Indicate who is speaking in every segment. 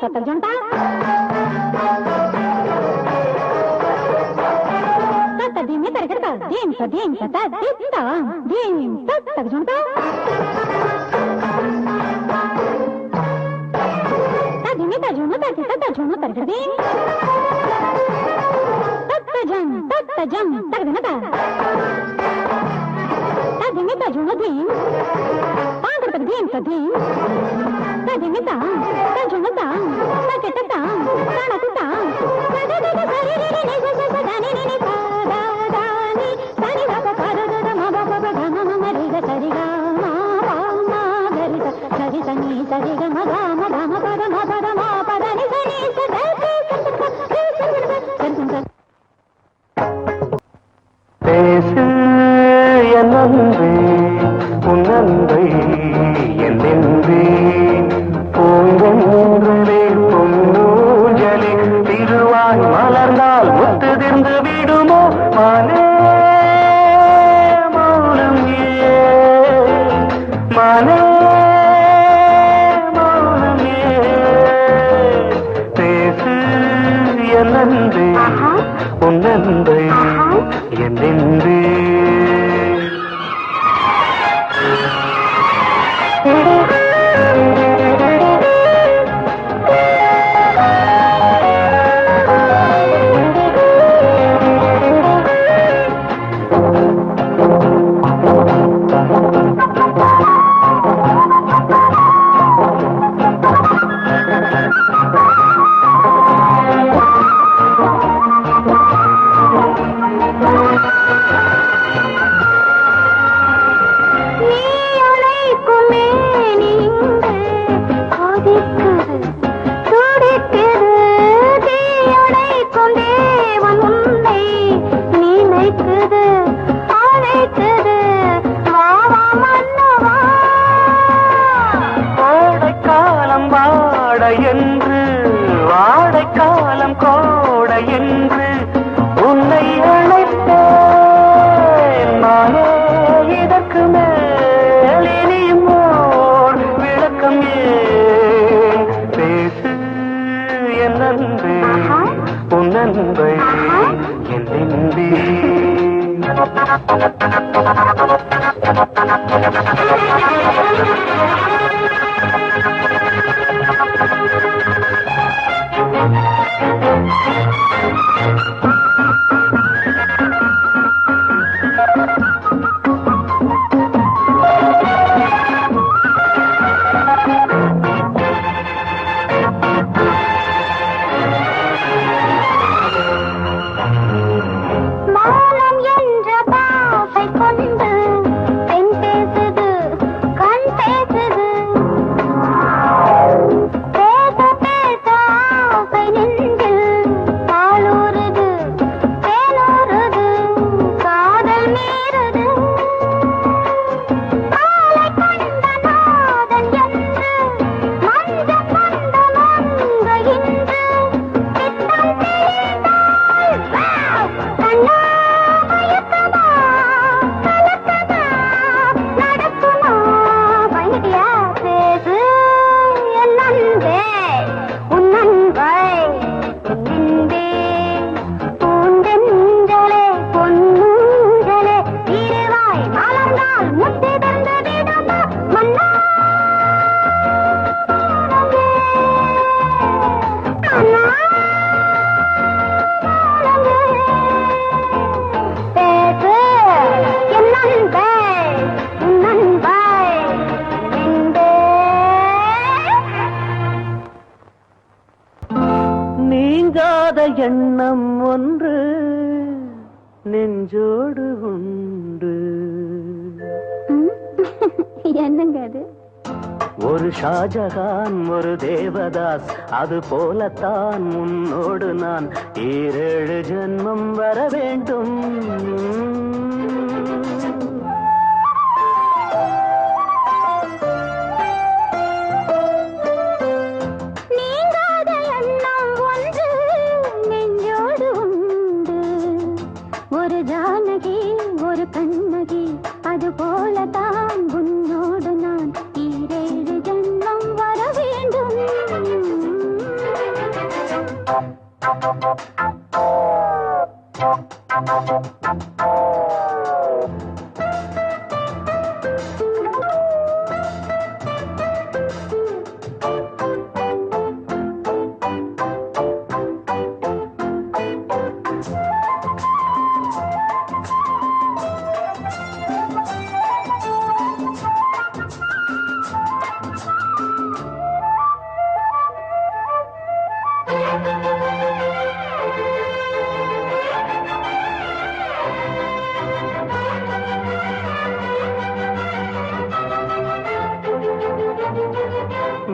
Speaker 1: तक जनता धीमे तरकता धीम सा दिखता धीम तक जनता धीमे तजुनो तरकदी तत जम तक जनता धीमे तजुनो धीम पांकर तक धीम सा धीम धीमे ता तजुनो ता तकेटता ताणता
Speaker 2: மலர்ந்தால் முத்துதிர்ந்து விடுமோ மானே மௌனம் மானே மௌனம் பேசு என் நன்றி உன் நன்றி என் நன்றி என்று வாடைக்காலம் கோட என்று உன்னை அழைத்தேன் நானே இதற்கு மேல் இனியும் ஓர் விளக்கம் ஏன் பேசு என் நன்றி உன் நன்மை என் நன்றி எண்ணம் ஒன்று நெஞ்சோடு உண்டு.
Speaker 1: என்னங்க அது?
Speaker 2: ஒரு ஷாஜகான் ஒரு தேவதாஸ், அது போலத்தான் உன்னோடு நான் 7 ஜென்மம் வர வேண்டும்.
Speaker 1: ஒரு ஜானகி ஒரு கண்ணகி, அது போலதான் உன்னோடு நான் 7 ஜென்மம் வர வேண்டும்.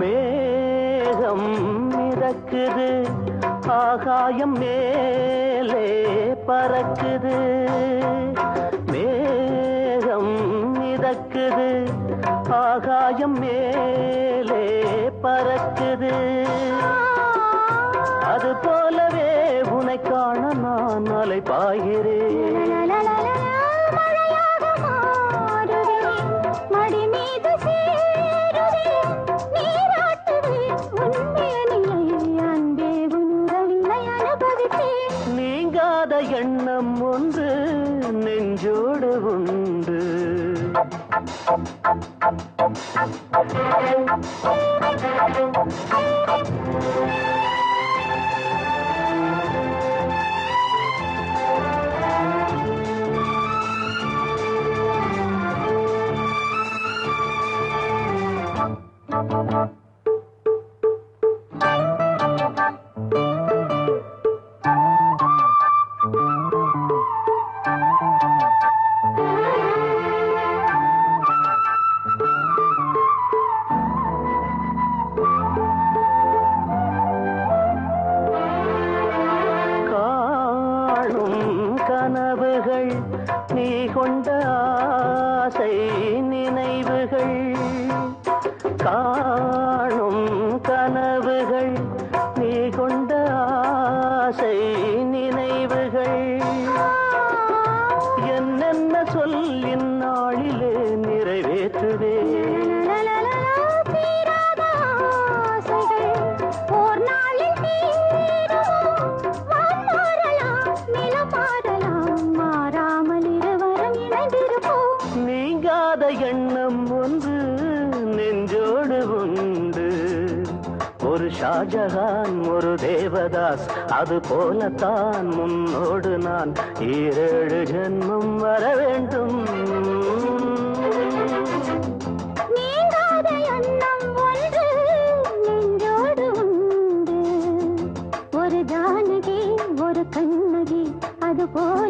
Speaker 2: மேகம் மிதக்குது ஆகாயம் மேலே பறக்குது மேகம் மிதக்குது ஆகாயம் மேலே பறக்குது அது போலவே உன்னை காண நான் அலை பாய்கிறேன் நீங்காத எண்ணம் ஒன்று நெஞ்சோடு உண்டு கனவுகள் நீ கொண்ட ஆசை நினைவுகள் காணும் கனவுகள் நீ கொண்ட ஆசை நினைவுகள் என்னென்ன சொல்லின் நாளிலே நிறைவேற்றுவே நீங்காத எண்ணம் ஒன்று நெஞ்சோடு உண்டு ஒரு ஷாஜகான் ஒரு தேவதாஸ் அது போலத்தான் முன்னோடு நான் 7 ஜென்மம் வர வேண்டும்
Speaker 1: நீங்காத எண்ணம் ஒன்று நெஞ்சோடு உண்டு ஒரு ஜானகி ஒரு கண்ணகி அது போல